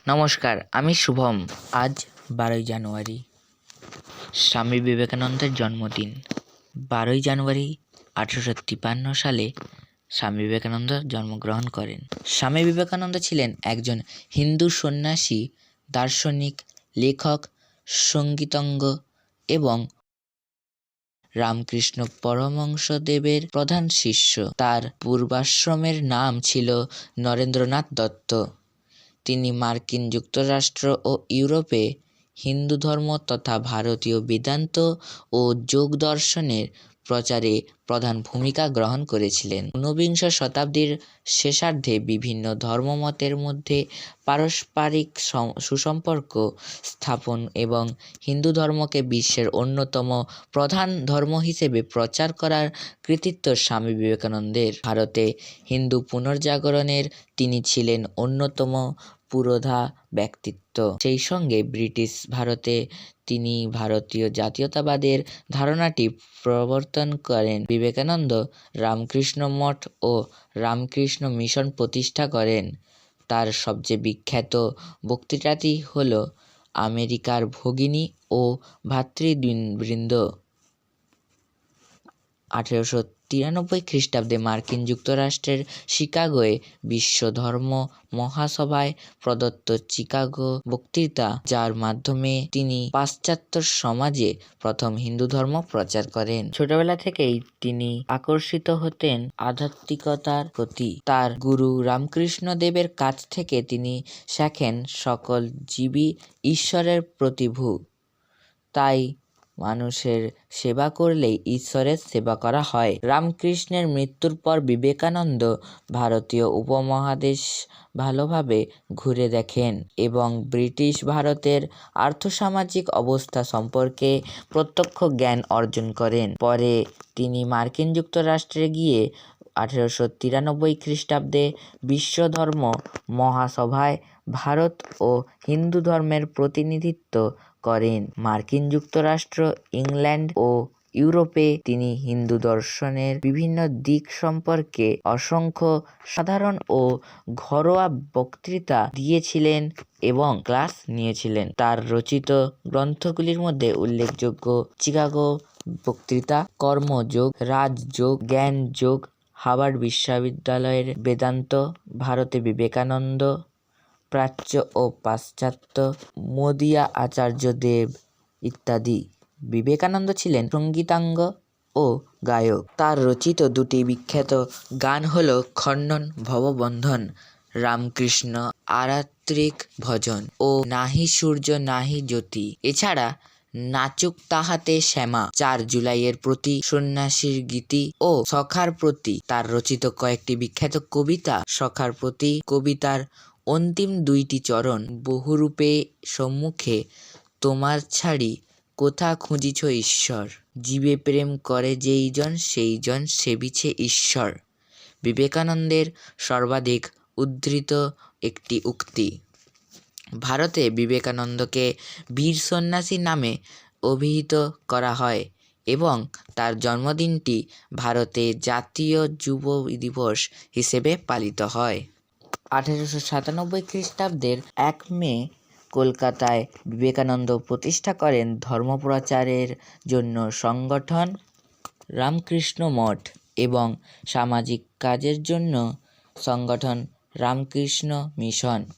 নমস্কার, আমি শুভম। আজ 12ই জানুয়ারি স্বামী বিবেকানন্দের জন্মদিন। 12ই জানুয়ারি 1853 সালে স্বামী বিবেকানন্দ জন্মগ্রহণ করেন। স্বামী বিবেকানন্দ ছিলেন একজন হিন্দু সন্ন্যাসী, দার্শনিক, লেখক, সঙ্গীতজ্ঞ এবং রামকৃষ্ণ পরমহংসদেবের প্রধান শিষ্য। তার পূর্বাশ্রমের নাম ছিল নরেন্দ্রনাথ দত্ত। তিনি মার্কিন যুক্তরাষ্ট্র ও ইউরোপে হিন্দু ধর্ম তথা ভারতীয় বেদান্ত ও যোগ দর্শনের প্রচারে প্রধান ভূমিকা গ্রহণ করেছিলেন। ঊনবিংশ শতাব্দীর শেষার্ধে বিভিন্ন ধর্মমতের মধ্যে পারস্পরিক সুসম্পর্ক স্থাপন এবং হিন্দু ধর্মকে বিশ্বের অন্যতম প্রধান ধর্ম হিসেবে প্রচার করার কৃতিত্ব স্বামী বিবেকানন্দের। ভারতে হিন্দু পুনর্জাগরণের তিনি ছিলেন অন্যতম পুরোধা ব্যক্তিত্ব। সেই সঙ্গে ব্রিটিশ ভারতে তিনি ভারতীয় জাতীয়তাবাদের ধারণাটি প্রবর্তন করেন। বিবেকানন্দ রামকৃষ্ণ মঠ ও রামকৃষ্ণ মিশন প্রতিষ্ঠা করেন। তার সবচেয়ে বিখ্যাত বক্তৃতাটি হল আমেরিকার ভগিনী ও ভ্রাতৃবৃন্দ। 1893 খ্রিস্টাব্দে মার্কিন যুক্তরাষ্ট্রের শিকাগোয় বিশ্ব ধর্ম মহাসভায় প্রদত্ত চিকাগো বক্তৃতা, যার মাধ্যমে তিনি পাশ্চাত্য সমাজে প্রথম হিন্দু ধর্ম প্রচার করেন। ছোটবেলা থেকেই তিনি আকর্ষিত হতেন আধ্যাত্মিকতার প্রতি। তার গুরু রামকৃষ্ণ দেবের কাছ থেকে তিনি শেখেন সকল জীবই ঈশ্বরের প্রতিভূ, তাই মানুষের সেবা করলেই ঈশ্বরের সেবা করা হয়। রামকৃষ্ণের মৃত্যুর পর বিবেকানন্দ ভারতীয় উপমহাদেশ ভালোভাবে ঘুরে দেখেন এবং ব্রিটিশ ভারতের আর্থসামাজিক অবস্থা সম্পর্কে প্রত্যক্ষ জ্ঞান অর্জন করেন। পরে তিনি মার্কিন যুক্তরাষ্ট্রে গিয়ে 1893 খ্রিস্টাব্দে বিশ্ব ধর্ম মহাসভায় ভারত ও হিন্দু ধর্মের প্রতিনিধিত্ব করেন। মার্কিন যুক্তরাষ্ট্র, ইংল্যান্ড ও ইউরোপে তিনি হিন্দু দর্শনের বিভিন্ন দিক সম্পর্কে অসংখ্য সাধারণ ও ঘরোয়া বক্তৃতা দিয়েছিলেন এবং ক্লাস নিয়েছিলেন। তার রচিত গ্রন্থগুলির মধ্যে উল্লেখযোগ্য চিকাগো বক্তৃতা, কর্মযোগ, রাজযোগ, জ্ঞানযোগ, হার্ভার্ড বিশ্ববিদ্যালয়ের বেদান্ত, ভারতে বিবেকানন্দ, প্রাচ্য ও পাশ্চাত্য, মোদিয়া আচার্যদেব ইত্যাদি। বিবেকানন্দ ছিলেন সঙ্গীতজ্ঞ ও গায়ক। তার রচিত দুটি বিখ্যাত গান হল খণ্ডন ভববন্ধন, রামকৃষ্ণ আরাত্রিক ভজন ও নাহি সূর্য নাহি জ্যোতি। এছাড়া নাচুক তাহাতে শ্যামা, 4 জুলাইয়ের প্রতি, সন্ন্যাসীর গীতি ও সখার প্রতি। তার রচিত কয়েকটি বিখ্যাত কবিতা, সখার প্রতি কবিতার অন্তিম 2টি চরণ, বহুরূপে সম্মুখে তোমার ছাড়ি কোথা খুঁজিছ ঈশ্বর, জীবে প্রেম করে যেইজন সেইজন সেবিছে ঈশ্বর, বিবেকানন্দের সর্বাধিক উদ্ধৃত একটি উক্তি। ভারতে বিবেকানন্দকে বীর সন্ন্যাসী নামে অভিহিত করা হয় এবং তার জন্মদিনটি ভারতে জাতীয় যুব দিবস হিসেবে পালিত হয়। 1897 খ্রিস্টাব্দের 1 মে কলকাতায় বিবেকানন্দ প্রতিষ্ঠা করেন ধর্মপ্রচারের জন্য সংগঠন রামকৃষ্ণ মঠ এবং সামাজিক কাজের জন্য সংগঠন রামকৃষ্ণ মিশন।